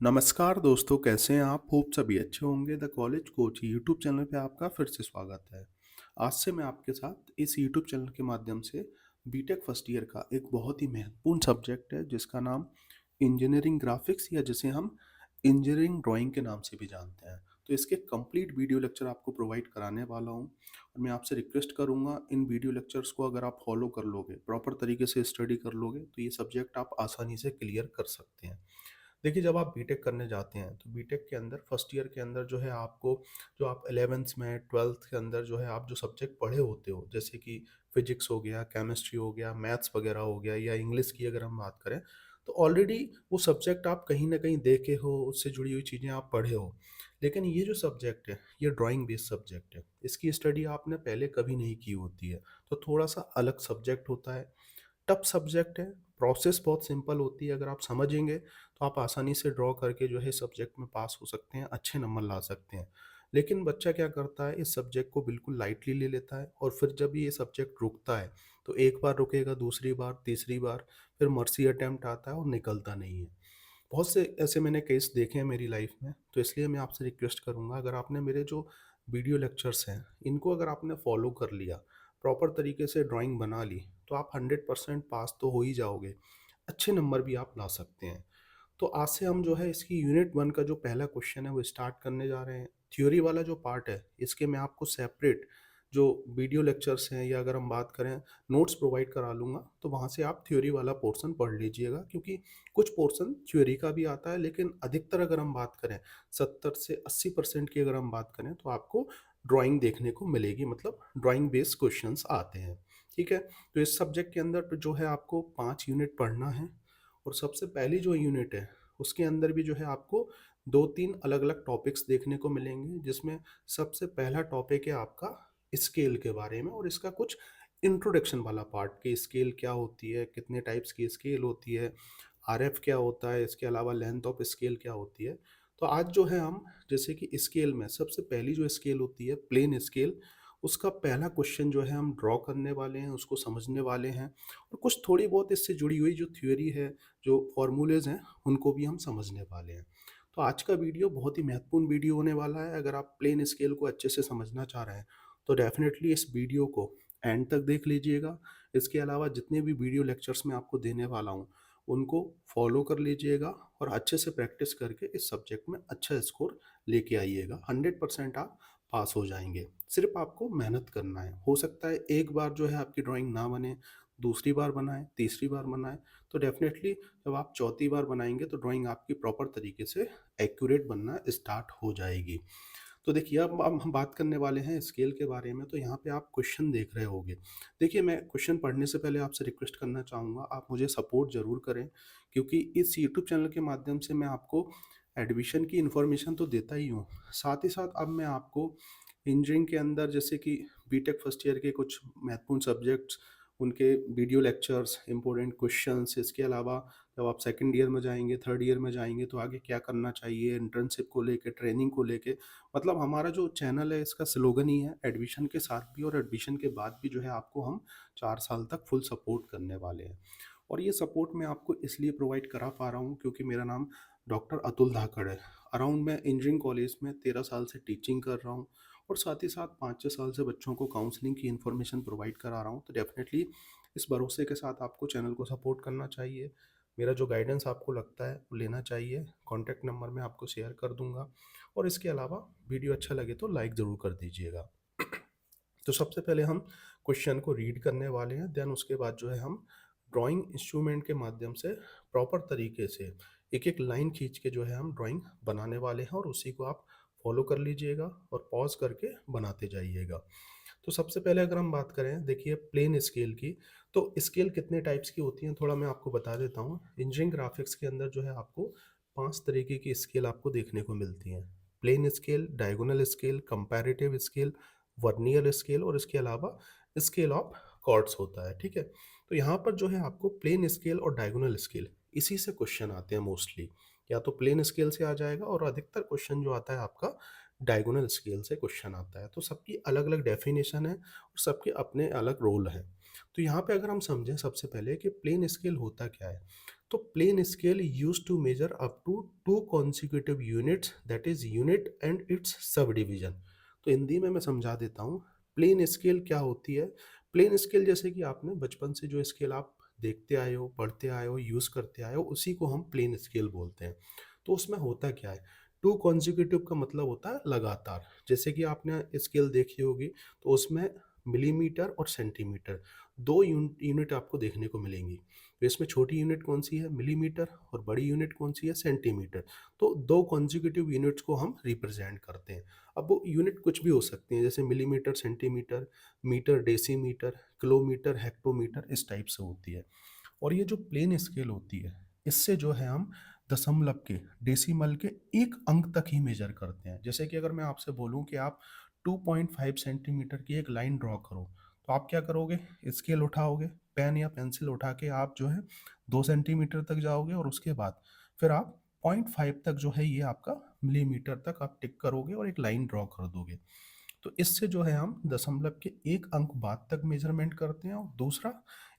नमस्कार दोस्तों, कैसे हैं आप? होप सभी अच्छे होंगे। The college coach YouTube channel पे आपका फिर से स्वागत है। आज से मैं आपके साथ इस यूट्यूब चैनल के माध्यम से बीटेक फर्स्ट ईयर का एक बहुत ही महत्वपूर्ण सब्जेक्ट है जिसका नाम इंजीनियरिंग ग्राफिक्स या जिसे हम इंजीनियरिंग ड्राइंग के नाम से भी जानते हैं। तो इसके कंप्लीट वीडियो लेक्चर आपको प्रोवाइड कराने वाला हूँ और मैं आपसे रिक्वेस्ट करूँगा इन वीडियो लेक्चर्स को अगर आप फॉलो कर लोगे, प्रॉपर तरीके से स्टडी कर लोगे तो ये सब्जेक्ट आप आसानी से क्लियर कर सकते हैं। देखिए, जब आप बीटेक करने जाते हैं तो बीटेक के अंदर फर्स्ट ईयर के अंदर जो है आपको जो आप 11th में 12th के अंदर जो है आप जो सब्जेक्ट पढ़े होते हो, जैसे कि फिजिक्स हो गया, केमिस्ट्री हो गया, मैथ्स वगैरह हो गया या इंग्लिश की अगर हम बात करें, तो ऑलरेडी वो सब्जेक्ट आप कहीं ना कहीं देखे हो, उससे जुड़ी हुई चीज़ें आप पढ़े हो। लेकिन ये जो सब्जेक्ट है ये ड्राइंग बेस्ड सब्जेक्ट है, इसकी स्टडी आपने पहले कभी नहीं की होती है, तो थोड़ा सा अलग सब्जेक्ट होता है। टफ सब्जेक्ट है, प्रोसेस बहुत सिंपल होती है, अगर आप समझेंगे तो आप आसानी से ड्रॉ करके जो है सब्जेक्ट में पास हो सकते हैं, अच्छे नंबर ला सकते हैं। लेकिन बच्चा क्या करता है, इस सब्जेक्ट को बिल्कुल लाइटली ले लेता है और फिर जब ये सब्जेक्ट रुकता है, तो एक बार रुकेगा, दूसरी बार, तीसरी बार, फिर मर्सी अटेम्प्ट आता है और निकलता नहीं है। बहुत से ऐसे मैंने केस देखे हैं मेरी लाइफ में, तो इसलिए मैं आपसे रिक्वेस्ट करूँगा, अगर आपने मेरे जो वीडियो लेक्चर्स हैं, इनको अगर आपने फॉलो कर लिया, प्रॉपर तरीके से ड्राइंग बना ली, तो आप 100% पास तो हो ही जाओगे, अच्छे नंबर भी आप ला सकते हैं। तो आज से हम जो है इसकी यूनिट 1 का जो पहला क्वेश्चन है वो स्टार्ट करने जा रहे हैं। थ्योरी वाला जो पार्ट है, इसके मैं आपको सेपरेट जो वीडियो लेक्चर्स हैं या अगर हम बात करें नोट्स प्रोवाइड करा लूँगा, तो वहाँ से आप थ्योरी वाला पोर्शन पढ़ लीजिएगा, क्योंकि कुछ पोर्शन थ्योरी का भी आता है, लेकिन अधिकतर अगर हम बात करें 70 से 80% की अगर हम बात करें तो आपको ड्राइंग देखने को मिलेगी, मतलब ड्राइंग बेस्ड क्वेश्चंस आते हैं। ठीक है? तो इस सब्जेक्ट के अंदर जो है आपको 5 यूनिट पढ़ना है और सबसे पहली जो यूनिट है उसके अंदर भी जो है आपको 2-3 अलग-अलग टॉपिक्स देखने को मिलेंगे, जिसमें सबसे पहला टॉपिक है आपका स्केल के बारे में और इसका कुछ इंट्रोडक्शन वाला पार्ट कि स्केल क्या होती है, कितने टाइप्स की स्केल होती है, आरएफ क्या होता है, इसके अलावा लेंथ ऑफ स्केल क्या होती है। तो आज जो है हम जैसे कि स्केल में सबसे पहली जो स्केल होती है प्लेन स्केल, उसका पहला क्वेश्चन जो है हम ड्रॉ करने वाले हैं, उसको समझने वाले हैं और कुछ थोड़ी बहुत इससे जुड़ी हुई जो थ्योरी है, जो फॉर्मूलेज़ हैं, उनको भी हम समझने वाले हैं। तो आज का वीडियो बहुत ही महत्वपूर्ण वीडियो होने वाला है। अगर आप प्लेन स्केल को अच्छे से समझना चाह रहे हैं, तो डेफ़िनेटली इस वीडियो को एंड तक देख लीजिएगा। इसके अलावा जितने भी वीडियो लेक्चर्स मैं आपको देने वाला हूँ, उनको फॉलो कर लीजिएगा और अच्छे से प्रैक्टिस करके इस सब्जेक्ट में अच्छा स्कोर लेके आइएगा। 100% आप पास हो जाएँगे। सिर्फ़ आपको मेहनत करना है। हो सकता है एक बार जो है आपकी ड्राइंग ना बने, दूसरी बार बनाएँ, तीसरी बार बनाएँ, तो डेफ़िनेटली जब आप चौथी बार बनाएँगे तो ड्राइंग आपकी प्रॉपर तरीके से एक्यूरेट बनना स्टार्ट हो जाएगी। तो देखिए, अब हम बात करने वाले हैं स्केल के बारे में, तो यहाँ पे आप क्वेश्चन देख रहे होंगे। देखिए, मैं क्वेश्चन पढ़ने से पहले आपसे रिक्वेस्ट करना चाहूँगा, आप मुझे सपोर्ट ज़रूर करें, क्योंकि इस यूट्यूब चैनल के माध्यम से मैं आपको एडमिशन की इन्फॉर्मेशन तो देता ही हूँ, साथ ही साथ अब मैं आपको इंजीनियरिंग के अंदर जैसे कि बीटेक फर्स्ट ईयर के कुछ महत्वपूर्ण सब्जेक्ट्स, उनके वीडियो लेक्चर्स, इम्पोर्टेंट क्वेश्चंस, इसके अलावा जब आप सेकंड ईयर में जाएँगे, थर्ड ईयर में जाएँगे तो आगे क्या करना चाहिए, इंटर्नशिप को लेके, ट्रेनिंग को लेके, मतलब हमारा जो चैनल है इसका स्लोगन ही है एडमिशन के साथ भी और एडमिशन के बाद भी जो है आपको हम 4 साल तक फुल सपोर्ट करने वाले हैं। और ये सपोर्ट मैं आपको इसलिए प्रोवाइड करा पा रहा हूँ क्योंकि मेरा नाम डॉक्टर अतुल धाकड़ है। अराउंड मैं इंजीनियरिंग कॉलेज में 13 साल से टीचिंग कर रहा हूँ और साथ ही साथ 5-6 साल से बच्चों को काउंसलिंग की इन्फॉर्मेशन प्रोवाइड करा रहा हूँ। तो डेफ़िनेटली इस भरोसे के साथ आपको चैनल को सपोर्ट करना चाहिए। मेरा जो गाइडेंस आपको लगता है वो लेना चाहिए। कॉन्टैक्ट नंबर मैं आपको शेयर कर दूँगा और इसके अलावा वीडियो अच्छा लगे तो लाइक ज़रूर कर दीजिएगा। तो सबसे पहले हम क्वेश्चन को रीड करने वाले हैं, देन उसके बाद जो है हम ड्राइंग इंस्ट्रूमेंट के माध्यम से प्रॉपर तरीके से एक-एक लाइन खींच के जो है हम ड्राइंग बनाने वाले हैं और उसी को आप फॉलो कर लीजिएगा और पॉज़ करके बनाते जाइएगा। तो सबसे पहले अगर हम बात करें देखिए प्लेन स्केल की, तो स्केल कितने टाइप्स की होती हैं थोड़ा मैं आपको बता देता हूँ। इंजीनियरिंग ग्राफिक्स के अंदर जो है आपको 5 तरीके की स्केल आपको देखने को मिलती हैं। Plain scale, diagonal scale, comparative scale, vernier scale और इसके अलावा स्केल ऑफ कॉर्ड्स होता है, ठीक है? तो यहाँ पर जो है आपको प्लेन स्केल और डायगोनल स्केल इसी से क्वेश्चन आते हैं मोस्टली। या तो प्लेन स्केल से आ जाएगा और अधिकतर क्वेश्चन जो आता है आपका डायगोनल स्केल से क्वेश्चन आता है। तो सबकी अलग-अलग डेफिनेशन है और सबके अपने अलग रोल हैं। तो यहाँ पे अगर हम समझें सबसे पहले कि प्लेन स्केल होता क्या है? तो plain scale used to measure up to two consecutive units, that is unit and its subdivision. तो हिंदी में मैं समझा देता हूँ प्लेन स्केल क्या होती है। प्लेन स्केल जैसे कि आपने बचपन से जो स्केल आप देखते आए हो, पढ़ते आए हो, यूज़ करते आए हो, उसी को हम प्लेन स्केल बोलते हैं। तो उसमें होता क्या है, टू कॉन्जिक्यूटिव का मतलब होता है लगातार। जैसे कि आपने स्केल देखी होगी, तो उसमें मिलीमीटर और सेंटीमीटर दो यूनिट आपको देखने को मिलेंगी। तो इसमें छोटी यूनिट कौन सी है, मिलीमीटर, और बड़ी यूनिट कौन सी है, सेंटीमीटर। तो दो कॉन्जिक्यूटिव यूनिट्स को हम रिप्रेजेंट करते हैं। अब वो यूनिट कुछ भी हो सकती हैं, जैसे millimetre, centimetre, metre, decimetre, kilometre, hectometre, इस टाइप से होती है। और ये जो प्लेन स्केल होती है, इससे जो है हम दशमलव के, डेसिमल के एक अंक तक ही मेजर करते हैं। जैसे कि अगर मैं आपसे बोलूं कि आप 2.5 सेंटीमीटर की एक लाइन ड्रॉ करो, तो आप क्या करोगे, स्केल उठाओगे, पेन या पेंसिल उठा के आप जो है 2 सेंटीमीटर तक जाओगे, और उसके बाद फिर आप 0.5 तक जो है ये आपका मिलीमीटर तक आप टिक करोगे और एक लाइन ड्रॉ कर दोगे। तो इससे जो है हम दशमलव के एक अंक बाद तक मेजरमेंट करते हैं। और दूसरा,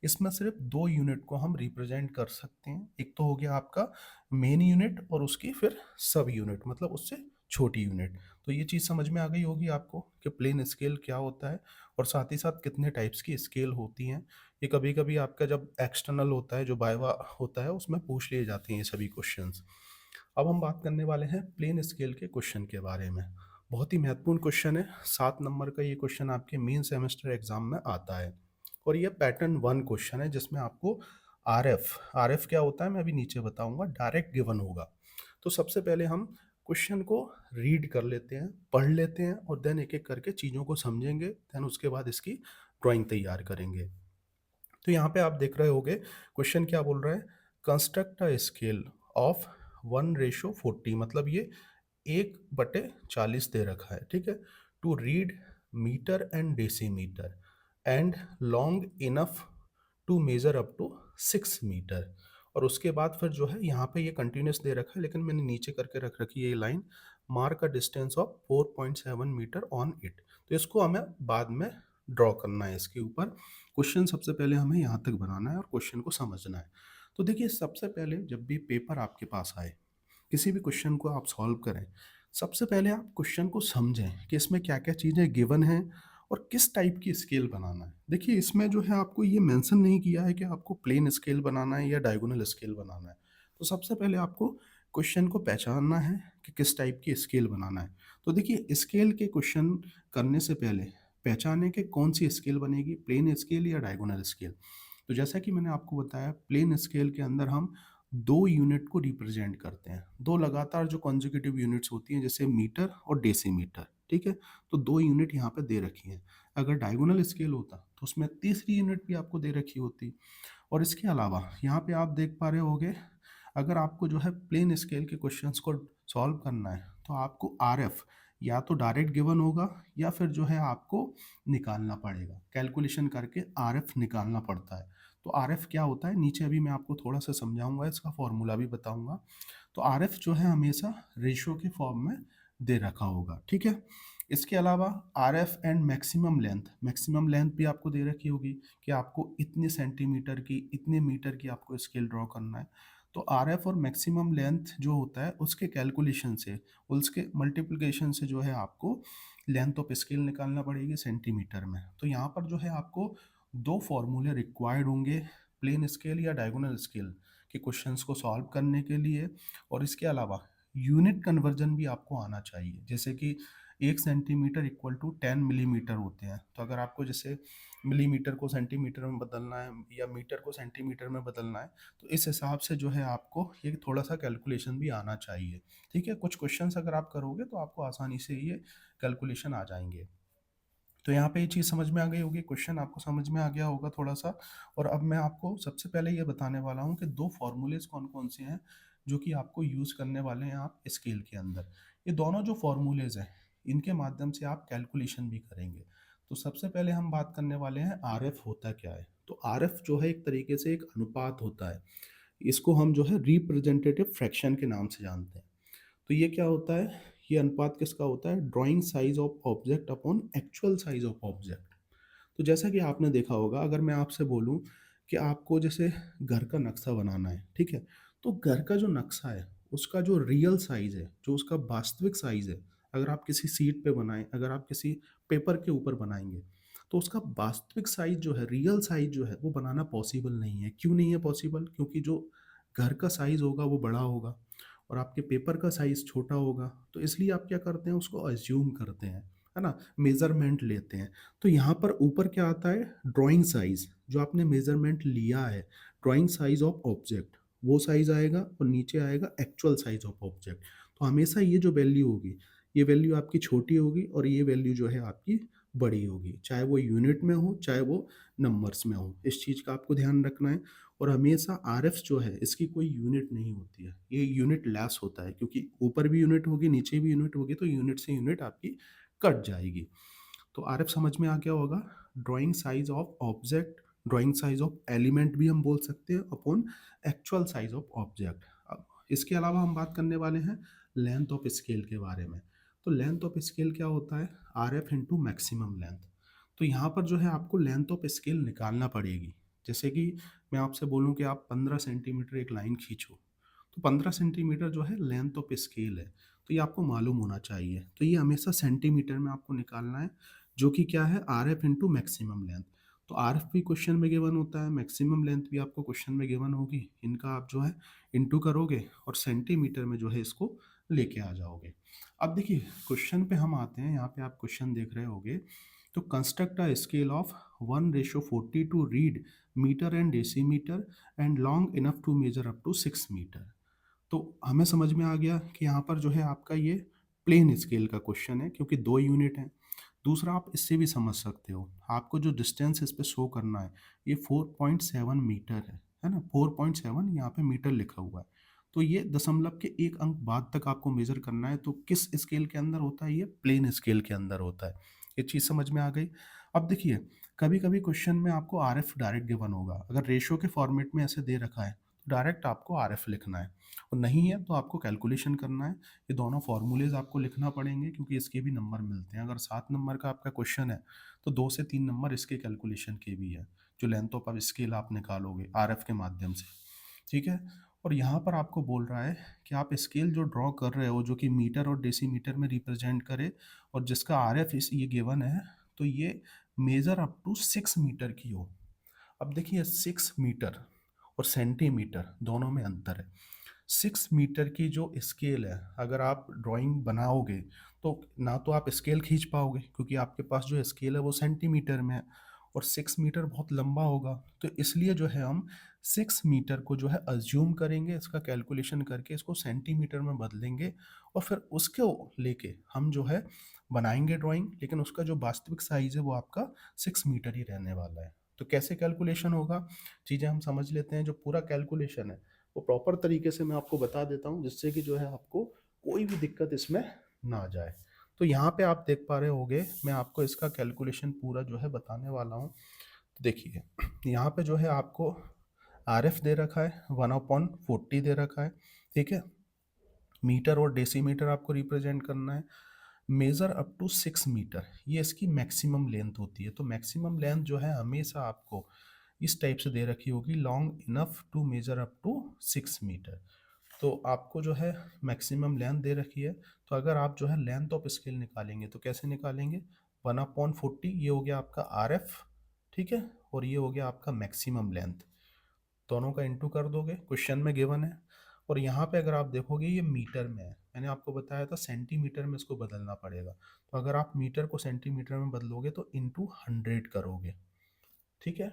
इसमें सिर्फ दो यूनिट को हम रिप्रेजेंट कर सकते हैं। एक तो हो गया आपका मेन यूनिट, और उसकी फिर सब यूनिट, मतलब उससे छोटी यूनिट। तो ये चीज़ समझ में आ गई होगी आपको कि प्लेन स्केल क्या होता है, और साथ ही साथ कितने टाइप्स की स्केल होती हैं। ये कभी कभी आपका जब एक्सटर्नल होता है, जो बायवा होता है, उसमें पूछ लिए जाते हैं ये सभी क्वेश्चंस। अब हम बात करने वाले हैं प्लेन स्केल के क्वेश्चन के बारे में। बहुत ही महत्वपूर्ण क्वेश्चन है, 7 नंबर का ये क्वेश्चन आपके मेन सेमेस्टर एग्जाम में आता है। और ये पैटर्न 1 क्वेश्चन है, जिसमें आपको आरएफ क्या होता है मैं अभी नीचे बताऊंगा, डायरेक्ट गिवन होगा। तो सबसे पहले हम क्वेश्चन को रीड कर लेते हैं, पढ़ लेते हैं, और देन एक एक करके चीज़ों को समझेंगे, देन उसके बाद इसकी ड्राइंग तैयार करेंगे। तो यहाँ पे आप देख रहे होगे क्वेश्चन क्या बोल रहा है, कंस्ट्रक्ट अ स्केल ऑफ 1:40, मतलब ये 1/40 दे रखा है, ठीक है। To read metre and decimetre and long enough to measure up to 6 metre. और उसके बाद फिर जो है यहाँ पे ये कंटिन्यूस दे रखा है, लेकिन मैंने नीचे करके रख रखी है ये line, mark a distance of 4.7 metre on it. तो इसको हमें बाद में ड्रॉ करना है इसके ऊपर। क्वेश्चन सबसे पहले हमें यहाँ तक बनाना है और क्वेश्चन को समझना है। तो देखिए, सबसे पहले जब भी पेपर आपके पास आए, किसी भी क्वेश्चन को आप सॉल्व करें, सबसे पहले आप क्वेश्चन को समझें कि इसमें क्या क्या चीज़ें गिवन हैं और किस टाइप की स्केल बनाना है। देखिए, इसमें जो है आपको ये मेंशन नहीं किया है कि आपको प्लेन स्केल बनाना है या डायगोनल स्केल बनाना है। तो सबसे पहले आपको क्वेश्चन को पहचानना है कि किस टाइप की स्केल बनाना है। तो देखिए, स्केल के क्वेश्चन करने से पहले पहचाने कि कौन सी स्केल बनेगी, प्लेन स्केल या डायगोनल स्केल। तो जैसा कि मैंने आपको बताया, प्लेन स्केल के अंदर हम दो यूनिट को रिप्रेजेंट करते हैं, दो लगातार जो कॉन्जिक्यूटिव यूनिट्स होती हैं, जैसे मीटर और डेसीमीटर, ठीक है। तो दो यूनिट यहाँ पे दे रखी हैं। अगर डायगोनल स्केल होता तो उसमें तीसरी यूनिट भी आपको दे रखी होती। और इसके अलावा यहाँ पे आप देख पा रहे होगे, अगर आपको जो है प्लेन स्केल के क्वेश्चंस को सॉल्व करना है, तो आपको आरएफ या तो डायरेक्ट गिवन होगा, या फिर जो है आपको निकालना पड़ेगा, कैलकुलेशन करके आरएफ निकालना पड़ता है। तो आरएफ क्या होता है, नीचे अभी मैं आपको थोड़ा सा समझाऊंगा, इसका फॉर्मूला भी बताऊंगा। तो आरएफ जो है हमेशा रेशियो के फॉर्म में दे रखा होगा, ठीक है। इसके अलावा आरएफ एंड मैक्सिमम लेंथ भी आपको दे रखी होगी, कि आपको इतने सेंटीमीटर की, इतने मीटर की आपको स्केल ड्रॉ करना है। तो आरएफ और मैक्सिमम लेंथ जो होता है, उसके कैलकुलेशन से, उसके मल्टीप्लिकेशन से जो है आपको लेंथ ऑफ स्केल निकालना पड़ेगी सेंटीमीटर में। तो यहाँ पर जो है आपको दो फॉर्मूले रिक्वायर्ड होंगे, प्लेन स्केल या डायगोनल स्केल के क्वेश्चंस को सॉल्व करने के लिए। और इसके अलावा यूनिट कन्वर्जन भी आपको आना चाहिए, जैसे कि 1 सेंटीमीटर इक्वल टू 10 मिलीमीटर होते हैं। तो अगर आपको जैसे मिलीमीटर को सेंटीमीटर में बदलना है या मीटर को सेंटीमीटर में बदलना है, तो इस हिसाब से जो है आपको ये थोड़ा सा कैलकुलेशन भी आना चाहिए, ठीक है। कुछ क्वेश्चंस अगर आप करोगे तो आपको आसानी से ये कैलकुलेशन आ जाएंगे। तो यहाँ पे ये चीज़ समझ में आ गई होगी, क्वेश्चन आपको समझ में आ गया होगा थोड़ा सा। और अब मैं आपको सबसे पहले ये बताने वाला हूँ कि दो फॉर्मूलेज कौन कौन से हैं जो कि आपको यूज़ करने वाले हैं आप स्केल के अंदर। ये दोनों जो फॉर्मूलेज हैं, इनके माध्यम से आप कैलकुलेशन भी करेंगे। तो सबसे पहले हम बात करने वाले हैं आर एफ होता क्या है। तो आर एफ जो है एक तरीके से एक अनुपात होता है, इसको हम जो है रिप्रेजेंटेटिव फ्रैक्शन के नाम से जानते हैं। तो ये क्या होता है, ये अनुपात किसका होता है, drawing size of object upon actual size of object. तो जैसा कि आपने देखा होगा, अगर मैं आपसे बोलूं कि आपको जैसे घर का नक्शा बनाना है, ठीक है? तो घर का जो नक्शा है, उसका जो रियल साइज़ है, जो उसका वास्तविक साइज़ है, अगर आप किसी शीट पे बनाएँ, अगर आप किसी पेपर के ऊपर बनाएँगे, तो उसका वास्तविक साइज़ जो है, रियल साइज़ जो है, वो बनाना पॉसिबल नहीं है। क्यों नहीं है पॉसिबल? क्योंकि जो घर का साइज़ होगा, वो बड़ा होगा और आपके पेपर का साइज़ छोटा होगा। तो इसलिए आप क्या करते हैं, उसको अज़्यूम करते हैं, है ना? मेज़रमेंट लेते हैं। तो यहाँ पर ऊपर क्या आता है, ड्राइंग साइज़, जो आपने मेज़रमेंट लिया है, ड्राइंग साइज़ ऑफ ऑब्जेक्ट, वो साइज़ आएगा और नीचे आएगा एक्चुअल साइज़ ऑफ ऑब्जेक्ट। तो हमेशा ये जो वैल्यू होगी, ये वैल्यू आपकी छोटी होगी और ये वैल्यू जो है आपकी बड़ी होगी। चाहे वो यूनिट में हो, चाहे वो नंबर्स में हो। इस चीज़ का आपको ध्यान रखना है और हमेशा आरएफ जो है, इसकी कोई यूनिट नहीं होती है। ये यूनिट लेस होता है क्योंकि ऊपर भी यूनिट होगी, नीचे भी यूनिट होगी, तो यूनिट से यूनिट आपकी कट जाएगी। तो आरएफ समझ में आ गया होगा। Drawing size of object, drawing size of element भी हम बोल सकते हैं upon actual size of object. अब इसके अलावा हम बात करने वाले हैं लेंथ ऑफ स्केल के बारे में। तो लेंथ ऑफ स्केल क्या होता है, आरएफ इंटू मैक्सिमम लेंथ। तो यहाँ पर जो है आपको लेंथ ऑफ स्केल निकालना पड़ेगी। जैसे कि मैं आपसे बोलूँ कि आप 15 सेंटीमीटर एक लाइन खींचो, तो 15 सेंटीमीटर जो है लेंथ ऑफ स्केल है। तो ये आपको मालूम होना चाहिए। तो ये हमेशा सेंटीमीटर में आपको निकालना है, जो कि क्या है, R F into maximum length. तो आर एफ भी क्वेश्चन में गिवन होता है, मैक्सिमम लेंथ भी आपको क्वेश्चन में गिवन होगी। इनका आप जो है इंटू करोगे और सेंटीमीटर में जो है इसको लेके आ जाओगे। अब देखिए क्वेश्चन पे हम आते हैं। यहाँ पे आप क्वेश्चन देख रहे होगे, तो construct a scale of 1:40 to read metre and decimetre and long enough to measure up to 6 metre. तो हमें समझ में आ गया कि यहाँ पर जो है आपका ये प्लेन स्केल का क्वेश्चन है, क्योंकि 2 यूनिट हैं। दूसरा आप इससे भी समझ सकते हो, आपको जो डिस्टेंस इस पे शो करना है, ये 4.7 मीटर है ना? 4.7 यहाँ पे मीटर लिखा हुआ है। तो ये दशमलव के 1 अंक बाद तक आपको मेजर करना है। तो किस स्केल के अंदर होता है, ये प्लेन स्केल के अंदर होता है। ये चीज़ समझ में आ गई। अब देखिए, कभी कभी क्वेश्चन में आपको आर एफ डायरेक्ट गिवन होगा। अगर रेशो के फॉर्मेट में ऐसे दे रखा है, तो डायरेक्ट आपको आर एफ लिखना है, और नहीं है तो आपको कैलकुलेशन करना है। ये दोनों फॉर्मूलेज आपको लिखना पड़ेंगे, क्योंकि इसके भी नंबर मिलते हैं। अगर 7 नंबर का आपका क्वेश्चन है, तो 2 से 3 नंबर इसके कैलकुलेशन के भी है, जो लेंथ ऑफ स्केल आप निकालोगे आरएफ के माध्यम से। ठीक है। और यहाँ पर आपको बोल रहा है कि आप स्केल जो ड्रॉ कर रहे हो, जो कि मीटर और डेसीमीटर में रिप्रेजेंट करे, और जिसका आर एफ इस ये गिवन है, तो ये मेजर अप टू 6 मीटर की हो। अब देखिए 6 मीटर और सेंटीमीटर दोनों में अंतर है। 6 मीटर की जो स्केल है, अगर आप ड्राइंग बनाओगे, तो ना तो आप स्केल खींच पाओगे, क्योंकि आपके पास जो स्केल है वो सेंटीमीटर में है, और 6 मीटर बहुत लंबा होगा। तो इसलिए जो है हम 6 मीटर को जो है अज्यूम करेंगे, इसका कैलकुलेशन करके इसको सेंटीमीटर में बदलेंगे, और फिर उसको लेके हम जो है बनाएंगे ड्राइंग। लेकिन उसका जो वास्तविक साइज है वो आपका 6 मीटर ही रहने वाला है। तो कैसे कैलकुलेशन होगा, चीज़ें हम समझ लेते हैं। जो पूरा कैलकुलेशन है वो प्रॉपर तरीके से मैं आपको बता देता हूँ, जिससे कि जो है आपको कोई भी दिक्कत इसमें ना आ जाए। तो यहाँ पे आप देख पा रहे होगे, मैं आपको इसका कैलकुलेशन पूरा जो है बताने वाला हूँ। तो देखिए, यहाँ पे जो है आपको आर एफ दे रखा है, 1/40 दे रखा है। ठीक है। मीटर और डेसीमीटर आपको रिप्रेजेंट करना है। मेजर अप टू 6 मीटर, ये इसकी मैक्सिमम लेंथ होती है। तो मैक्सिमम लेंथ जो है हमेशा आपको इस टाइप से दे रखी होगी, long enough to measure up to 6 metre. तो आपको जो है मैक्सिमम लेंथ दे रखी है। तो अगर आप जो है लेंथ ऑफ स्केल निकालेंगे, तो कैसे निकालेंगे, 1/40, ये हो गया आपका आर एफ। ठीक है। और ये हो गया आपका मैक्सिमम लेंथ। दोनों का इंटू कर दोगे, क्वेश्चन में गिवन है। और यहाँ पे अगर आप देखोगे, ये मीटर में है, मैंने आपको बताया था सेंटीमीटर में इसको बदलना पड़ेगा। तो अगर आप मीटर को सेंटीमीटर में बदलोगे, तो इंटू 100 करोगे। ठीक है।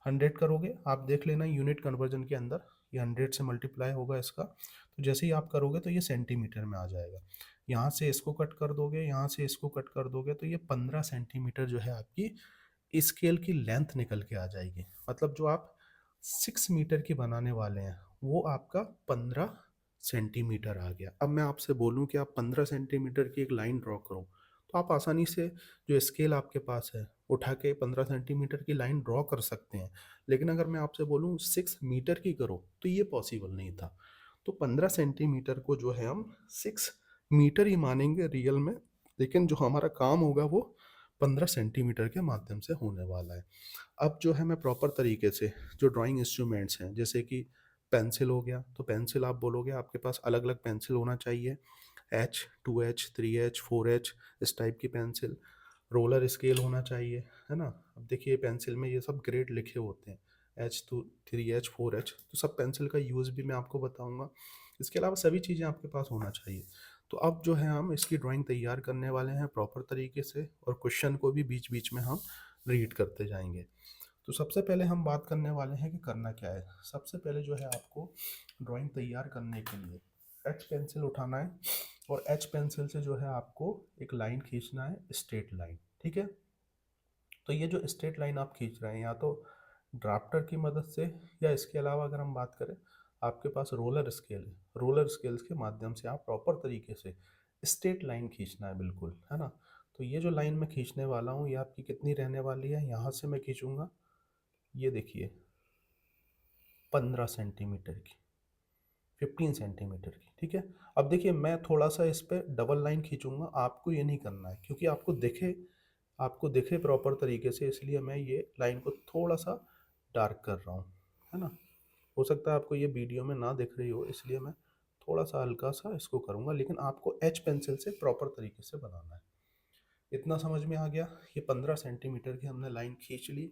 100 करोगे, आप देख लेना यूनिट कन्वर्जन के अंदर ये 100 से मल्टीप्लाई होगा इसका। तो जैसे ही आप करोगे, तो ये सेंटीमीटर में आ जाएगा। यहाँ से इसको कट कर दोगे, यहाँ से इसको कट कर दोगे, तो ये 15 सेंटीमीटर जो है आपकी स्केल की लेंथ निकल के आ जाएगी। मतलब जो आप 6 मीटर की बनाने वाले हैं, वो आपका 15 सेंटीमीटर आ गया। अब मैं आपसे बोलूँ कि आप 15 सेंटीमीटर की एक लाइन ड्रॉ करो, तो आप आसानी से जो स्केल आपके पास है उठा के 15 सेंटीमीटर की लाइन ड्रॉ कर सकते हैं। लेकिन अगर मैं आपसे बोलूँ 6 मीटर की करो, तो ये पॉसिबल नहीं था। तो 15 सेंटीमीटर को जो है हम 6 मीटर ही मानेंगे रियल में, लेकिन जो हमारा काम होगा वो 15 सेंटीमीटर के माध्यम से होने वाला है। अब जो है मैं प्रॉपर तरीके से जो ड्राइंग इंस्ट्रूमेंट्स हैं, जैसे कि पेंसिल हो गया, तो पेंसिल आप बोलोगे आपके पास अलग अलग पेंसिल होना चाहिए, एच, 2H, 3H, 4H, इस टाइप की पेंसिल। रोलर स्केल होना चाहिए, है ना। अब देखिए पेंसिल में ये सब ग्रेड लिखे होते हैं, H2, 3H, 4H, तो सब पेंसिल का यूज़ भी मैं आपको बताऊंगा। इसके अलावा सभी चीज़ें आपके पास होना चाहिए। तो अब जो है हम इसकी ड्राइंग तैयार करने वाले हैं प्रॉपर तरीके से, और क्वेश्चन को भी बीच बीच में हम रीड करते जाएंगे। तो सबसे पहले हम बात करने वाले हैं कि करना क्या है। सबसे पहले जो है आपको ड्राइंग तैयार करने के लिए एच पेंसिल उठाना है, और एच पेंसिल से जो है आपको एक लाइन खींचना है, स्ट्रेट लाइन, ठीक है। तो ये जो स्ट्रेट लाइन आप खींच रहे हैं, या तो ड्राफ्टर की मदद से, या इसके अलावा अगर हम बात करें, आपके पास रोलर स्केल है, रोलर स्केल्स के माध्यम से आप प्रॉपर तरीके से स्ट्रेट लाइन खींचना है, बिल्कुल, है ना। तो ये जो लाइन मैं खींचने वाला हूँ, ये आपकी कितनी रहने वाली है, यहाँ से मैं खींचूंगा, ये देखिए 15 सेंटीमीटर की, 15 सेंटीमीटर की, ठीक है। अब देखिए मैं थोड़ा सा इस पे डबल लाइन खींचूंगा, आपको ये नहीं करना है, क्योंकि आपको दिखे प्रॉपर तरीके से, इसलिए मैं ये लाइन को थोड़ा सा डार्क कर रहा हूँ, है ना। हो सकता है आपको ये वीडियो में ना दिख रही हो, इसलिए मैं थोड़ा सा हल्का सा इसको करूँगा, लेकिन आपको एच पेंसिल से प्रॉपर तरीके से बनाना है। इतना समझ में आ गया। ये 15 सेंटीमीटर की हमने लाइन खींच ली,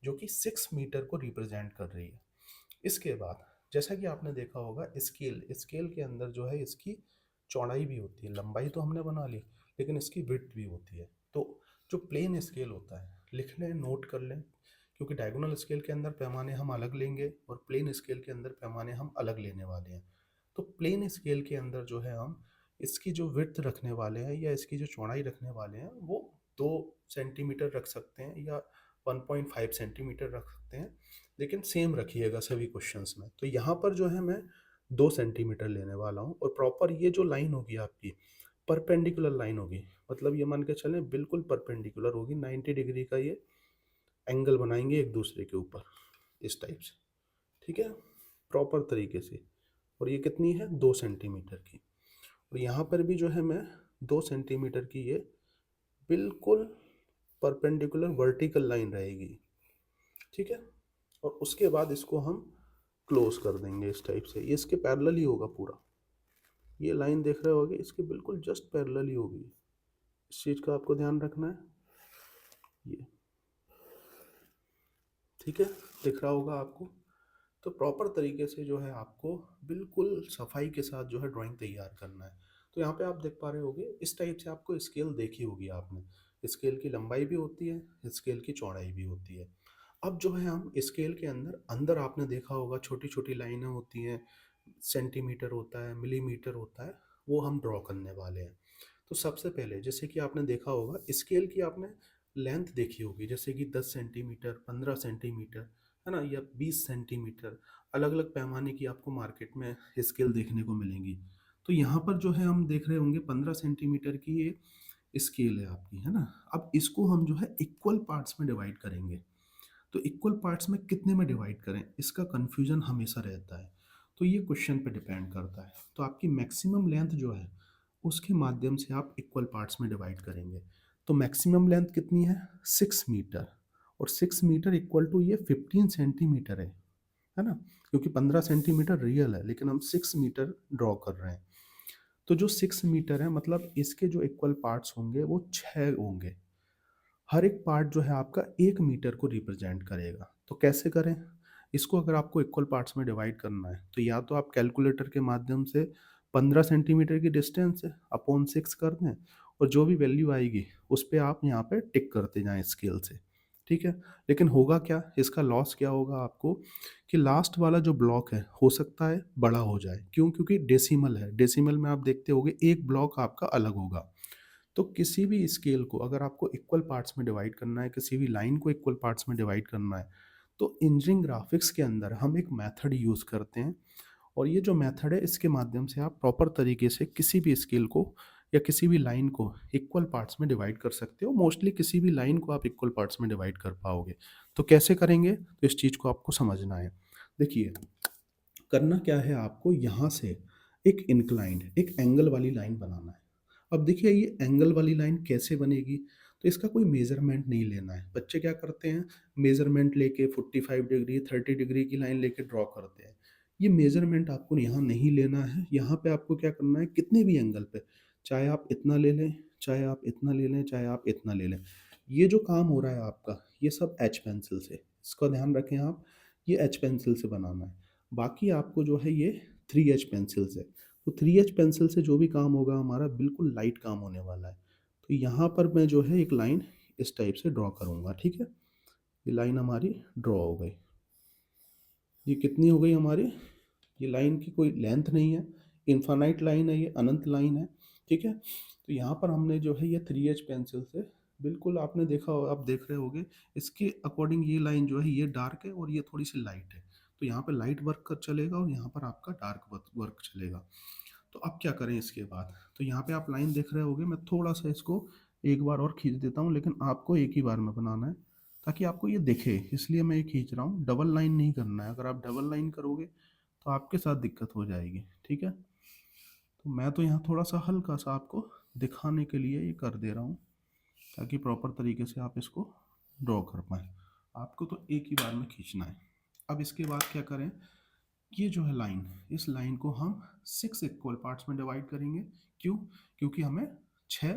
जो कि 6 मीटर को रिप्रेजेंट कर रही है। इसके बाद जैसा कि आपने देखा होगा, स्केल स्केल के अंदर जो है इसकी चौड़ाई भी होती है, लंबाई तो हमने बना ली, लेकिन इसकी विड्थ भी होती है। तो जो प्लेन स्केल होता है, लिख लें, नोट कर लें, क्योंकि डायगोनल स्केल के अंदर पैमाने हम अलग लेंगे और प्लेन स्केल के अंदर पैमाने हम अलग लेने वाले हैं। तो प्लेन स्केल के अंदर जो है हम इसकी जो विड्थ रखने वाले हैं, या इसकी जो चौड़ाई रखने वाले हैं, वो 2 सेंटीमीटर रख सकते हैं, या 1.5 सेंटीमीटर रख सकते हैं, लेकिन सेम रखिएगा सभी क्वेश्चंस में। तो यहाँ पर जो है मैं 2 सेंटीमीटर लेने वाला हूँ, और प्रॉपर ये जो लाइन होगी आपकी परपेंडिकुलर लाइन होगी, मतलब ये मान के चलें बिल्कुल परपेंडिकुलर होगी, 90 डिग्री का ये एंगल बनाएंगे एक दूसरे के ऊपर, इस टाइप से, ठीक है, प्रॉपर तरीके से। और ये कितनी है, 2 सेंटीमीटर की। और यहाँ पर भी जो है मैं 2 सेंटीमीटर की ये बिल्कुल परपेंडिकुलर वर्टिकल लाइन रहेगी, ठीक है। और उसके बाद इसको हम क्लोज कर देंगे इस टाइप से, ये इसके पैरेलल ही होगा पूरा। ये लाइन देख रहे होगे, इसके बिल्कुल जस्ट पैरेलल ही होगी, इस चीज़ का आपको ध्यान रखना है, ये, ठीक है, दिख रहा होगा आपको। तो प्रॉपर तरीके से जो है आपको बिल्कुल सफाई के साथ जो है ड्राइंग तैयार करना है। तो यहाँ पे आप देख पा रहे होगे, इस टाइप से आपको स्केल देखी होगी आपने, स्केल की लंबाई भी होती है, स्केल की चौड़ाई भी होती है। अब जो है हम स्केल के अंदर अंदर आपने देखा होगा छोटी छोटी लाइनें होती हैं, सेंटीमीटर होता है, मिलीमीटर होता है, वो हम ड्रॉ करने वाले हैं। तो सबसे पहले जैसे कि आपने देखा होगा, स्केल की आपने लेंथ देखी होगी, जैसे कि 10 सेंटीमीटर, 15 सेंटीमीटर, है ना, या 20 सेंटीमीटर, अलग अलग पैमाने की आपको मार्केट में स्केल देखने को मिलेंगी। तो यहाँ पर जो है हम देख रहे होंगे 15 सेंटीमीटर की ये स्केल है आपकी, है ना। अब इसको हम जो है इक्वल पार्ट्स में डिवाइड करेंगे। तो इक्वल पार्ट्स में कितने में डिवाइड करें, इसका कन्फ्यूजन हमेशा रहता है। तो ये क्वेश्चन पे डिपेंड करता है। तो आपकी मैक्सिमम लेंथ जो है, उसके माध्यम से आप इक्वल पार्ट्स में डिवाइड करेंगे। तो मैक्सिमम लेंथ कितनी है, 6 मीटर, और 6 मीटर इक्वल टू ये 15 सेंटीमीटर है ना। क्योंकि 15 सेंटीमीटर रियल है, लेकिन हम 6 मीटर ड्रॉ कर रहे हैं। तो जो 6 मीटर है, मतलब इसके जो इक्वल पार्ट्स होंगे वो 6 होंगे। हर एक पार्ट जो है आपका 1 मीटर को रिप्रेजेंट करेगा। तो कैसे करें इसको, अगर आपको इक्वल पार्ट्स में डिवाइड करना है, तो या तो आप कैलकुलेटर के माध्यम से 15 सेंटीमीटर की डिस्टेंस है अपॉन 6 कर दें, और जो भी वैल्यू आएगी उस पर आप यहाँ पे टिक करते जाएं स्केल से, ठीक है। लेकिन होगा क्या, इसका लॉस क्या होगा आपको, कि लास्ट वाला जो ब्लॉक है हो सकता है बड़ा हो जाए, क्यों, क्योंकि डेसिमल है, डेसिमल में आप देखते होगे एक ब्लॉक आपका अलग होगा। तो किसी भी स्केल को अगर आपको इक्वल पार्ट्स में डिवाइड करना है, किसी भी लाइन को इक्वल पार्ट्स में डिवाइड करना है, तो इंजीनियरिंग ग्राफिक्स के अंदर हम एक मेथड यूज़ करते हैं। और ये जो मेथड है, इसके माध्यम से आप प्रॉपर तरीके से किसी भी स्केल को या किसी भी लाइन को इक्वल पार्ट्स में डिवाइड कर सकते हो। मोस्टली किसी भी लाइन को आप इक्वल पार्ट्स में डिवाइड कर पाओगे। तो कैसे करेंगे, तो इस चीज़ को आपको समझना है। देखिए करना क्या है, आपको यहाँ से एक इंक्लाइंड, एक एंगल वाली लाइन बनाना है। अब देखिए ये एंगल वाली लाइन कैसे बनेगी, तो इसका कोई मेज़रमेंट नहीं लेना है। बच्चे क्या करते हैं, मेज़रमेंट लेके 45 डिग्री, 30 डिग्री की लाइन लेके ड्रॉ करते हैं। ये मेज़रमेंट आपको यहाँ नहीं लेना है, यहाँ पे आपको क्या करना है, कितने भी एंगल पे, चाहे आप इतना ले लें, चाहे आप इतना ले लें, चाहे आप इतना ले लें। ये जो काम हो रहा है आपका, ये सब एच पेंसिल से, इसका ध्यान रखें आप, ये एच पेंसिल से बनाना है। बाकी आपको जो है ये 3H पेंसिल से, तो 3H पेंसिल से जो भी काम होगा हमारा बिल्कुल लाइट काम होने वाला है। तो यहाँ पर मैं जो है एक लाइन इस टाइप से ड्रॉ करूँगा, ठीक है? ये लाइन हमारी ड्रॉ हो गई। ये कितनी हो गई हमारी? ये लाइन की कोई लेंथ नहीं है, इनफाइनाइट लाइन है, ये अनंत लाइन है, ठीक है? तो यहाँ पर हमने जो है ये 3H पेंसिल से बिल्कुल, आपने देखा हो, आप देख रहे होगे, इसके अकॉर्डिंग ये लाइन जो है ये डार्क है और ये थोड़ी सी लाइट है। तो यहाँ पे लाइट वर्क कर चलेगा और यहाँ पर आपका डार्क वर्क चलेगा। तो अब क्या करें इसके बाद? तो यहाँ पे आप लाइन देख रहे होगे, मैं थोड़ा सा इसको एक बार और खींच देता हूँ, लेकिन आपको एक ही बार में बनाना है ताकि आपको ये दिखे, इसलिए मैं ये खींच रहा हूँ। डबल लाइन नहीं करना है, अगर आप डबल लाइन करोगे तो आपके साथ दिक्कत हो जाएगी, ठीक है? तो मैं तो यहाँ थोड़ा सा हल्का सा आपको दिखाने के लिए ये कर दे रहा हूँ ताकि प्रॉपर तरीके से आप इसको ड्रॉ कर पाएँ। आपको तो एक ही बार में खींचना है। अब इसके बाद क्या करें, ये जो है लाइन, इस लाइन को हम 6 इक्वल पार्ट्स में डिवाइड करेंगे। क्यों? क्योंकि हमें 6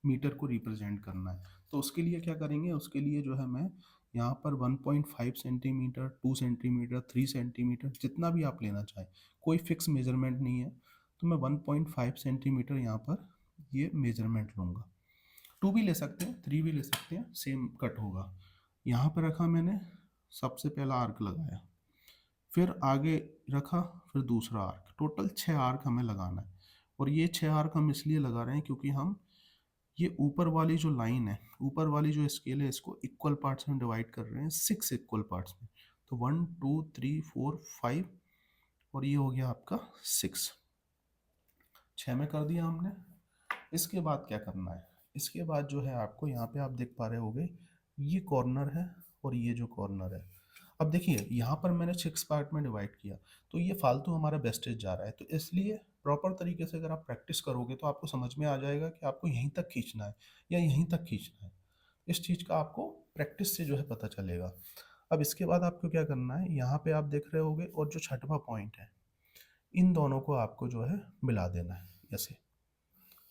मीटर को रिप्रेजेंट करना है। तो उसके लिए क्या करेंगे, उसके लिए जो है मैं यहाँ पर 1.5 सेंटीमीटर, 2 सेंटीमीटर, 3 सेंटीमीटर, जितना भी आप लेना चाहें, कोई फिक्स मेजरमेंट नहीं है। तो मैं 1.5 सेंटीमीटर यहाँ पर ये मेजरमेंट लूँगा। 2 भी ले सकते हैं, 3 भी ले सकते हैं, सेम कट होगा। यहाँ पर रखा मैंने, सबसे पहला आर्क लगाया, फिर आगे रखा, फिर दूसरा आर्क, टोटल 6 आर्क हमें लगाना है। और ये 6 आर्क हम इसलिए लगा रहे हैं क्योंकि हम ये ऊपर वाली जो लाइन है, ऊपर वाली जो स्केल है, इसको इक्वल पार्ट्स में डिवाइड कर रहे हैं, 6 इक्वल पार्ट्स में। तो 1 2 3 4 5 और ये हो गया आपका 6, 6 में कर दिया हमने। इसके बाद क्या करना है, इसके बाद जो है आपको यहाँ पे आप देख पा रहे होगे, ये कॉर्नर है और ये जो कॉर्नर है। अब देखिए यहाँ पर मैंने 6 पार्ट में डिवाइड किया, तो ये फालतू हमारा वेस्टेज जा रहा है। तो इसलिए प्रॉपर तरीके से अगर आप प्रैक्टिस करोगे तो आपको समझ में आ जाएगा कि आपको यहीं तक खींचना है या यहीं तक खींचना है। इस चीज़ का आपको प्रैक्टिस से जो है पता चलेगा। अब इसके बाद आपको क्या करना है, यहाँ पे आप देख रहे होगे, और जो छठवां पॉइंट है, इन दोनों को आपको जो है मिला देना है, जैसे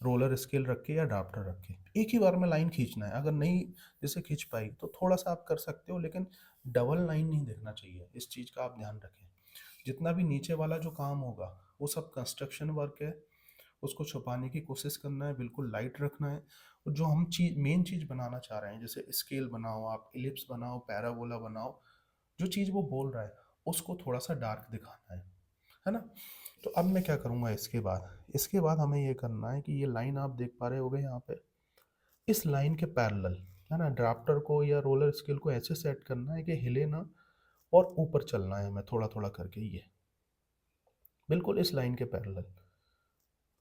रोलर स्केल रख के या ड्राफ्टर रख के एक ही बार में लाइन खींचना है। अगर नहीं जैसे खींच पाई तो थोड़ा सा आप कर सकते हो, लेकिन डबल लाइन नहीं देखना चाहिए, इस चीज़ का आप ध्यान रखें। जितना भी नीचे वाला जो काम होगा वो सब कंस्ट्रक्शन वर्क है, उसको छुपाने की कोशिश करना है, बिल्कुल लाइट रखना है। और जो हम चीज़, मेन चीज़ बनाना चाह रहे हैं, जैसे स्केल बनाओ, आप इलिप्स बनाओ, पैराबोला बनाओ, जो चीज़ वो बोल रहा है उसको थोड़ा सा डार्क दिखाना है ना? तो अब मैं क्या करूँगा, इसके बाद हमें ये करना है कि ये लाइन आप देख पा रहे होगे यहाँ पे, इस लाइन के पैरेलल, है ना, ड्राफ्टर को या रोलर स्केल को ऐसे सेट करना है कि हिले ना, और ऊपर चलना है हमें थोड़ा थोड़ा करके, ये बिल्कुल इस लाइन के पैरेलल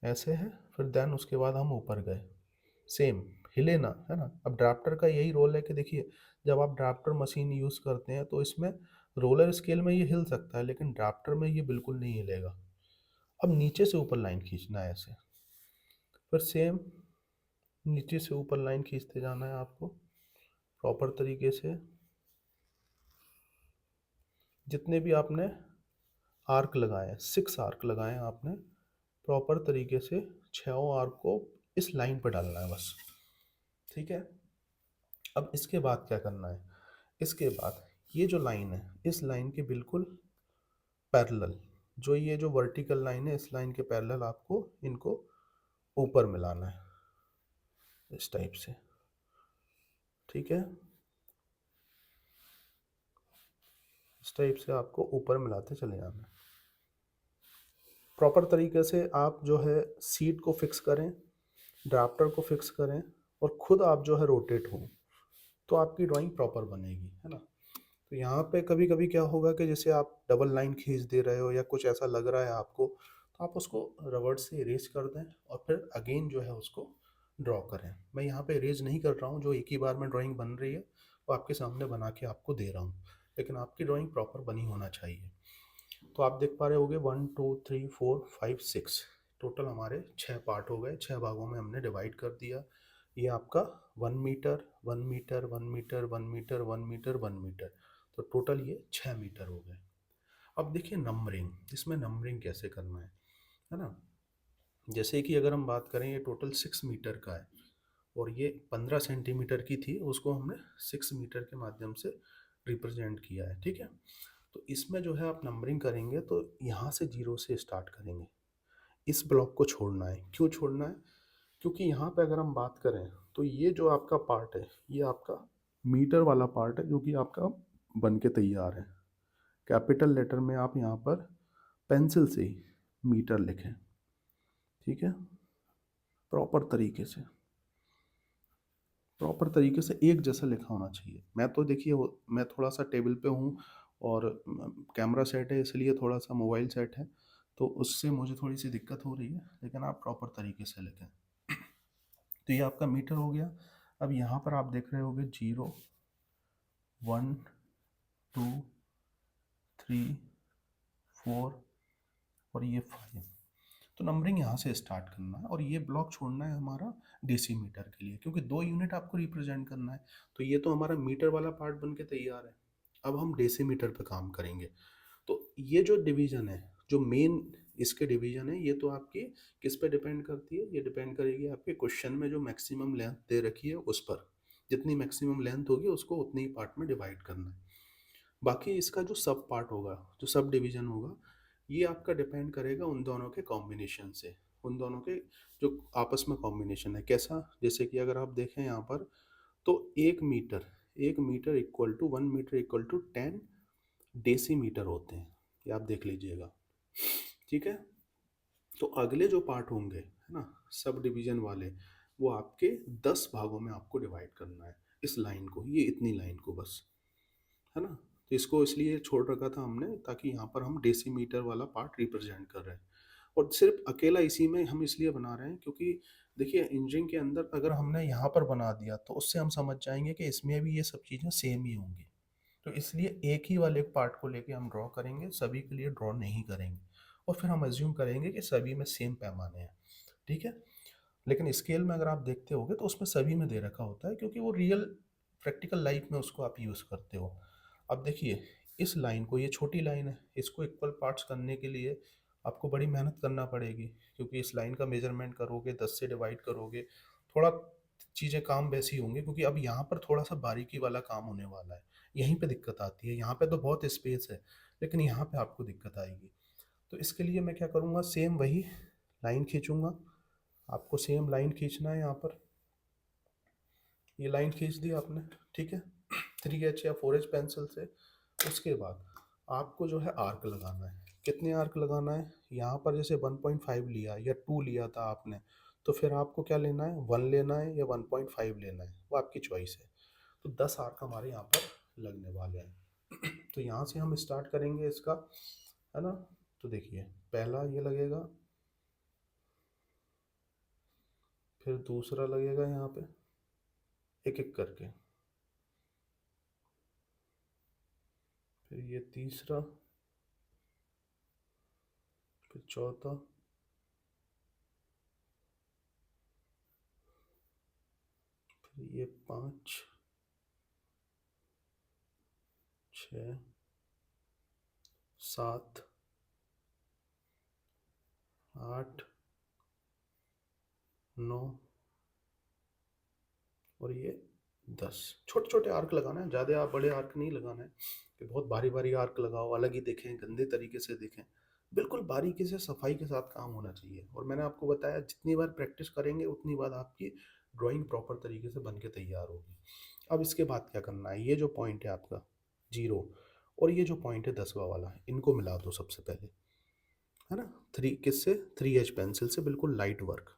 ऐसे है। फिर देन उसके बाद हम ऊपर गए, सेम, हिले ना, है ना? अब ड्राफ्टर का यही रोल है कि देखिए, जब आप ड्राफ्टर मशीन यूज़ करते हैं तो इसमें रोलर स्केल में ये हिल सकता है, लेकिन ड्राफ्टर में ये बिल्कुल नहीं हिलेगा। अब नीचे से ऊपर लाइन खींचना है ऐसे, फिर सेम नीचे से ऊपर लाइन खींचते जाना है आपको प्रॉपर तरीके से। जितने भी आपने आर्क लगाए हैं, 6 आर्क लगाए हैं आपने, प्रॉपर तरीके से 6 आर्क को इस लाइन पर डालना है बस, ठीक है? अब इसके बाद क्या करना है, इसके बाद ये जो लाइन है, इस लाइन के बिल्कुल पैरेलल, जो ये जो वर्टिकल लाइन है, इस लाइन के पैरेलल आपको इनको ऊपर मिलाना है इस टाइप से, ठीक है? इस टाइप से आपको ऊपर मिलाते चले जाना है। प्रॉपर तरीके से आप जो है सीट को फिक्स करें, ड्राफ्टर को फिक्स करें, और खुद आप जो है रोटेट हों, तो आपकी ड्राइंग प्रॉपर बनेगी, है ना? तो यहाँ पे कभी कभी क्या होगा कि जैसे आप डबल लाइन खींच दे रहे हो या कुछ ऐसा लग रहा है आपको, तो आप उसको रबड़ से इरेज कर दें और फिर अगेन जो है उसको ड्रॉ करें। मैं यहाँ पे इरेज नहीं कर रहा हूँ, जो एक ही बार में ड्राइंग बन रही है वो आपके सामने बना के आपको दे रहा हूँ, लेकिन आपकी ड्राइंग प्रॉपर बनी होना चाहिए। तो आप देख पा रहे होगे 1 2 3 4 5 6, टोटल हमारे 6 पार्ट हो गए, 6 भागों में हमने डिवाइड कर दिया। ये आपका 1 metre, 1 metre, 1 metre, 1 metre, 1 metre, 1 metre, तो टोटल ये 6 मीटर हो गए। अब देखिए नंबरिंग, इसमें नंबरिंग कैसे करना है ना। जैसे कि अगर हम बात करें, ये टोटल 6 मीटर का है और ये 15 सेंटीमीटर की थी, उसको हमने 6 मीटर के माध्यम से रिप्रेजेंट किया है, ठीक है। तो इसमें जो है आप नंबरिंग करेंगे तो यहाँ से 0 से स्टार्ट करेंगे। इस ब्लॉक को छोड़ना है। क्यों छोड़ना है? क्योंकि यहाँ पे अगर हम बात करें तो ये जो आपका पार्ट है, ये आपका मीटर वाला पार्ट है जो कि आपका बन के तैयार है। कैपिटल लेटर में आप यहाँ पर पेंसिल से ही मीटर लिखें, ठीक है। प्रॉपर तरीके से, प्रॉपर तरीके से एक जैसा लिखा होना चाहिए। मैं तो देखिए मैं थोड़ा सा टेबल पे हूँ और कैमरा सेट है, इसलिए थोड़ा सा मोबाइल सेट है, तो उससे मुझे थोड़ी सी दिक्कत हो रही है, लेकिन आप प्रॉपर तरीके से लिखें। तो ये आपका मीटर हो गया। अब यहाँ पर आप देख रहे होगे 0, 1, 2, 3, 4 और ये 5। तो नंबरिंग यहाँ से स्टार्ट करना है और ये ब्लॉक छोड़ना है हमारा डेसीमीटर के लिए, क्योंकि 2 यूनिट आपको रिप्रेजेंट करना है। तो ये तो हमारा मीटर वाला पार्ट बन के तैयार है। अब हम डेसीमीटर पे काम करेंगे। तो ये जो डिवीजन है, जो मेन इसके डिवीजन है, ये तो आपकी किस पे डिपेंड करती है? ये डिपेंड करेगी आपके क्वेश्चन में जो मैक्सिमम लेंथ दे रखी है उस पर। जितनी मैक्सिमम लेंथ होगी उसको उतनी ही पार्ट में डिवाइड करना है। बाकी इसका जो सब पार्ट होगा, जो सब डिवीजन होगा, ये आपका डिपेंड करेगा उन दोनों के कॉम्बिनेशन से। उन दोनों के जो आपस में कॉम्बिनेशन है कैसा, जैसे कि अगर आप देखें यहाँ पर, तो 1 metre equal to 1 metre equal to 10 decimetre होते हैं। ये आप देख लीजिएगा, ठीक है। तो अगले जो पार्ट होंगे, है ना, सब डिवीजन वाले, वो आपके 10 भागों में आपको डिवाइड करना है। इस लाइन को, ये इतनी लाइन को बस, है ना। तो इसको इसलिए छोड़ रखा था हमने ताकि यहाँ पर हम डेसीमीटर वाला पार्ट रिप्रेजेंट कर रहे हैं। और सिर्फ अकेला इसी में हम इसलिए बना रहे हैं क्योंकि देखिए इंजीनियरिंग के अंदर अगर हमने यहाँ पर बना दिया तो उससे हम समझ जाएंगे कि इसमें भी ये सब चीज़ें सेम ही होंगी। तो इसलिए एक ही वाले पार्ट को लेके हम ड्रॉ करेंगे, सभी के लिए ड्रॉ नहीं करेंगे। और फिर हम एज्यूम करेंगे कि सभी में सेम पैमाने हैं, ठीक है। लेकिन स्केल में अगर आप देखते होगे तो उसमें सभी में दे रखा होता है, क्योंकि वो रियल प्रैक्टिकल लाइफ में उसको आप यूज़ करते हो। अब देखिए इस लाइन को, ये छोटी लाइन है, इसको इक्वल पार्ट्स करने के लिए आपको बड़ी मेहनत करना पड़ेगी, क्योंकि इस लाइन का मेजरमेंट करोगे, 10 से डिवाइड करोगे, थोड़ा चीज़ें काम वैसी होंगी, क्योंकि अब यहाँ पर थोड़ा सा बारीकी वाला काम होने वाला है। यहीं पे दिक्कत आती है। यहाँ पे तो बहुत स्पेस है, लेकिन यहाँ पे आपको दिक्कत आएगी। तो इसके लिए मैं क्या करूँगा, सेम वही लाइन खींचूंगा। आपको सेम लाइन खींचना है यहाँ पर। ये लाइन खींच दी आपने, ठीक है, 3H या 4H पेंसिल से। उसके बाद आपको जो है आर्क लगाना है। कितने आर्क लगाना है? यहाँ पर जैसे 1.5 लिया या 2 लिया था आपने, तो फिर आपको क्या लेना है, 1 लेना है या 1.5 लेना है, वो आपकी चॉइस है। तो 10 आर्क हमारे यहाँ पर लगने वाले हैं। तो यहाँ से हम स्टार्ट करेंगे इसका, है ना। तो देखिए पहला ये लगेगा, फिर दूसरा लगेगा यहाँ पे, एक एक करके, फिर ये तीसरा, फिर चौथा, फिर ये 5, 6, 7, 8, 9 और ये 10। छोटे छोटे आर्क लगाना है, ज़्यादा आप बड़े आर्क नहीं लगाना है कि बहुत भारी भारी आर्क लगाओ, अलग ही दिखें, गंदे तरीके से दिखें। बिल्कुल बारीकी से सफाई के साथ काम होना चाहिए। और मैंने आपको बताया जितनी बार प्रैक्टिस करेंगे उतनी बार आपकी ड्राइंग प्रॉपर तरीके से बन के तैयार होगी। अब इसके बाद क्या करना है, ये जो पॉइंट है आपका 0 और ये जो पॉइंट है 10वां वाला, इनको मिला दो सबसे पहले, है ना। थ्री किससे? 3H पेंसिल से, बिल्कुल लाइट वर्क,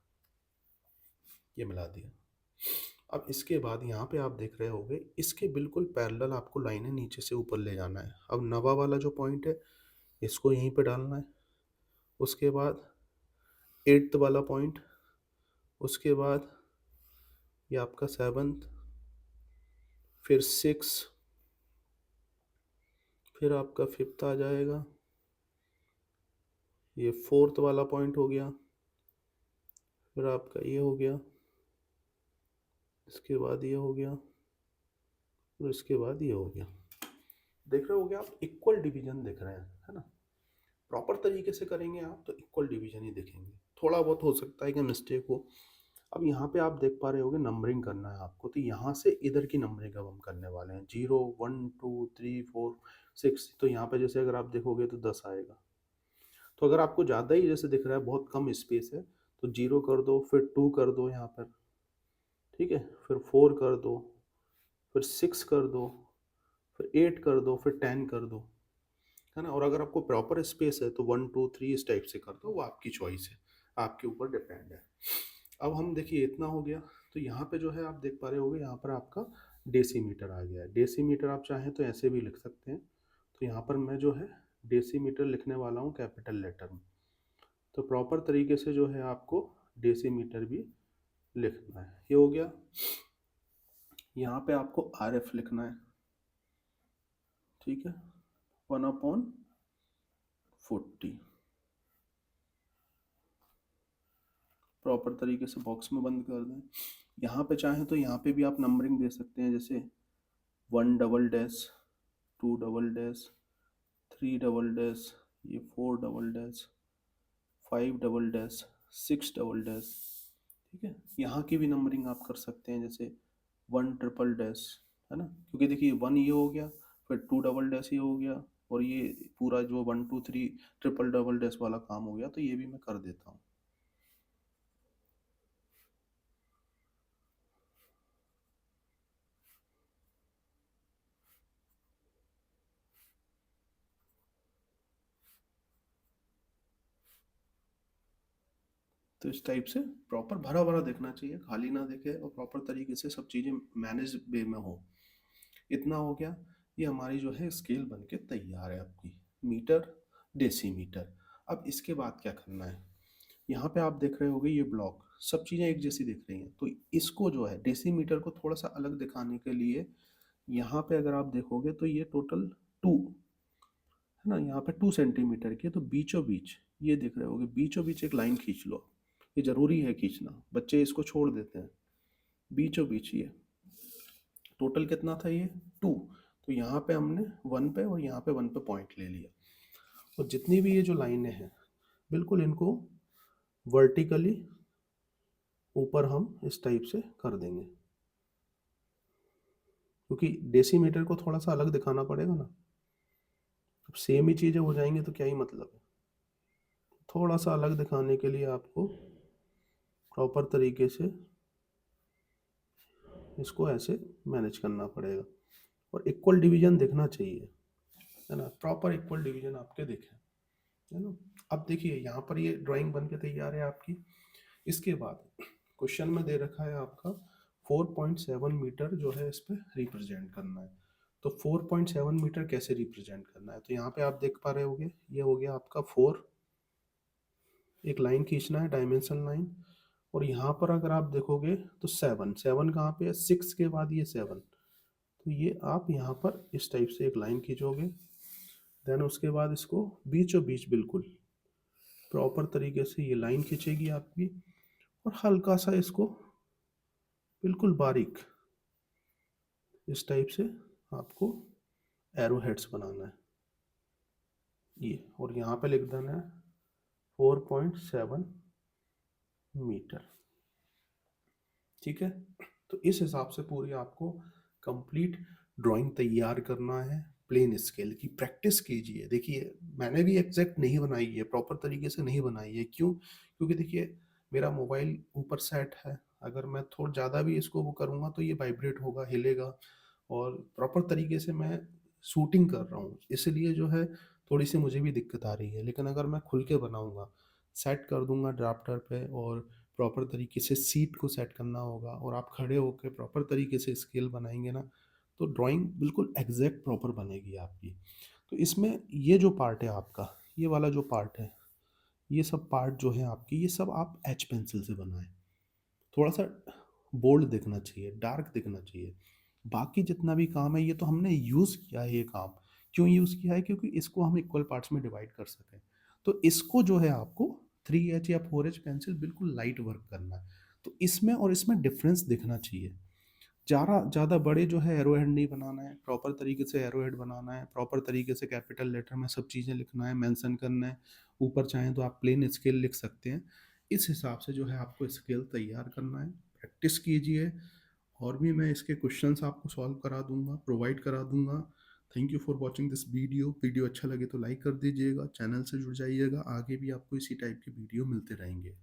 ये मिला दिया। अब इसके बाद यहाँ पे आप देख रहे होगे, इसके बिल्कुल पैरेलल आपको लाइनें नीचे से ऊपर ले जाना है। अब नवा वाला जो पॉइंट है इसको यहीं पे डालना है। उसके बाद 8th वाला पॉइंट, उसके बाद ये आपका 7th, फिर 6, फिर आपका 5th आ जाएगा, ये 4th वाला पॉइंट हो गया, फिर आपका ये हो गया, इसके बाद ये हो गया और इसके बाद ये हो गया। देख रहे होगे आप, इक्वल डिवीजन देख रहे हैं, है ना। प्रॉपर तरीके से करेंगे आप तो इक्वल डिवीजन ही दिखेंगे। थोड़ा बहुत हो सकता है कि मिस्टेक हो। अब यहाँ पे आप देख पा रहे होगे नंबरिंग करना है आपको, तो यहाँ से इधर की नंबरिंग अब हम करने वाले हैं, 0 1 2 3 4 6। तो यहाँ पे जैसे अगर आप देखोगे तो 10 आएगा। तो अगर आपको ज़्यादा ही जैसे दिख रहा है, बहुत कम स्पेस है, तो 0 कर दो, फिर 2 कर दो यहाँ पर, ठीक है, फिर 4 कर दो, फिर 6 कर दो, फिर 8 कर दो, फिर 10 कर दो, है ना। और अगर आपको प्रॉपर स्पेस है तो 1 2 3 इस टाइप से कर दो, वो आपकी चॉइस है, आपके ऊपर डिपेंड है। अब हम देखिए इतना हो गया। तो यहाँ पे जो है आप देख पा रहे होगे, यहाँ पर आपका डेसीमीटर आ गया है। डेसीमीटर आप चाहें तो ऐसे भी लिख सकते हैं। तो यहाँ पर मैं जो है डेसीमीटर लिखने वाला हूँ कैपिटल लेटर में। तो प्रॉपर तरीके से जो है आपको डेसीमीटर भी लिखना है। ये हो गया। यहाँ पे आपको RF लिखना है, ठीक है, 1/40। प्रॉपर तरीके से बॉक्स में बंद कर दें। यहाँ पे चाहें तो यहाँ पे भी आप नंबरिंग दे सकते हैं, जैसे 1 double dash, 2 double dash, 3 double dash, ये 4 double dash, 5 double dash, 6 double dash, ठीक है। यहाँ की भी नंबरिंग आप कर सकते हैं, जैसे 1 ट्रिपल डैश, है ना, क्योंकि देखिए 1 ये हो गया, फिर 2 डबल डैश ये हो गया, और ये पूरा जो 1 2 3 ट्रिपल डबल डैश वाला काम हो गया, तो ये भी मैं कर देता हूँ। तो इस टाइप से प्रॉपर भरा भरा देखना चाहिए, खाली ना दिखे, और प्रॉपर तरीके से सब चीज़ें मैनेज वे में हो। इतना हो गया। ये हमारी जो है स्केल बन के तैयार है आपकी, मीटर डेसीमीटर। अब इसके बाद क्या करना है, यहाँ पे आप देख रहे होगे ये ब्लॉक, सब चीज़ें एक जैसी दिख रही हैं, तो इसको जो है डेसीमीटर को थोड़ा सा अलग दिखाने के लिए, यहाँ पे अगर आप देखोगे तो ये टोटल 2 है ना, यहाँ पे 2 सेंटीमीटर की है, तो बीचों बीच ये देख रहे होगे, बीचों बीच एक लाइन खींच लो। ये जरूरी है खींचना, बच्चे इसको छोड़ देते हैं। बीचों बीच ये टोटल कितना था, ये 2। तो यहाँ पे हमने 1 पे और यहाँ पे 1 पे पॉइंट ले लिया। और जितनी भी ये जो लाइनें हैं, बिल्कुल इनको वर्टिकली ऊपर हम इस टाइप से कर देंगे, क्योंकि डेसीमीटर को थोड़ा सा अलग दिखाना पड़ेगा ना। अब सेम ही चीज़ें हो जाएंगी तो क्या ही मतलब है। थोड़ा सा अलग दिखाने के लिए आपको प्रॉपर तरीके से इसको ऐसे मैनेज करना पड़ेगा, और इक्वल डिवीजन दिखना चाहिए, है ना, प्रॉपर इक्वल डिवीजन आपके दिखे, है ना। अब देखिए यहाँ पर ये ड्राइंग बन के तैयार है आपकी। इसके बाद क्वेश्चन में दे रखा है आपका 4.7 मीटर जो है इस पे रिप्रेजेंट करना है। तो 4.7 मीटर कैसे रिप्रेजेंट करना है, तो यहाँ पे आप देख पा रहे होगे, ये हो गया आपका 4, एक लाइन खींचना है, डायमेंशन लाइन। और यहाँ पर अगर आप देखोगे तो 7, 7 कहाँ पे है, 6 के बाद ये 7। तो ये आप यहाँ पर इस टाइप से एक लाइन खींचोगे, देन उसके बाद इसको बीचों बीच बिल्कुल प्रॉपर तरीके से ये लाइन खींचेगी आपकी, और हल्का सा इसको बिल्कुल बारीक इस टाइप से आपको एरो हेड्स बनाना है ये, और यहाँ पे लिख देना है 4.7 मीटर, ठीक है। तो इस हिसाब से पूरी आपको कंप्लीट ड्राइंग तैयार करना है। प्लेन स्केल की प्रैक्टिस कीजिए। देखिए मैंने भी एग्जैक्ट नहीं बनाई है, प्रॉपर तरीके से नहीं बनाई है, क्यों, क्योंकि देखिए मेरा मोबाइल ऊपर सेट है, अगर मैं थोड़ा ज़्यादा भी इसको वो करूँगा तो ये वाइब्रेट होगा, हिलेगा, और प्रॉपर तरीके से मैं शूटिंग कर रहा हूँ, इसलिए जो है थोड़ी सी मुझे भी दिक्कत आ रही है। लेकिन अगर मैं खुल के बनाऊँगा, सेट कर दूंगा ड्राफ्टर पे, और प्रॉपर तरीके से सीट को सेट करना होगा, और आप खड़े होकर प्रॉपर तरीके से स्केल बनाएंगे ना, तो ड्राइंग बिल्कुल एग्जैक्ट प्रॉपर बनेगी आपकी। तो इसमें ये जो पार्ट है आपका, ये वाला जो पार्ट है, ये सब पार्ट जो है आपकी, ये सब आप एच पेंसिल से बनाएं। थोड़ा सा बोल्ड दिखना चाहिए, डार्क दिखना चाहिए। बाकी जितना भी काम है ये तो हमने यूज़ किया है, ये काम क्यों यूज़ किया है, क्योंकि इसको हम इक्वल पार्ट्स में डिवाइड कर सकें। तो इसको जो है आपको 3H या 4H पेंसिल बिल्कुल लाइट वर्क करना है, तो इसमें और इसमें डिफरेंस दिखना चाहिए। ज़्यादा बड़े जो है एरो हेड नहीं बनाना है, प्रॉपर तरीके से एरो हेड बनाना है, प्रॉपर तरीके से कैपिटल लेटर में सब चीज़ें लिखना है, मेंशन करना है। ऊपर चाहें तो आप प्लेन स्केल लिख सकते हैं। इस हिसाब से जो है आपको स्केल तैयार करना है, प्रैक्टिस कीजिए। और भी मैं इसके क्वेश्चंस आपको सॉल्व करा दूँगा, प्रोवाइड करा दूँगा। Thank you for watching this video. Video अच्छा लगे तो लाइक कर दीजिएगा, चैनल से जुड़ जाइएगा, आगे भी आपको इसी टाइप के वीडियो मिलते रहेंगे।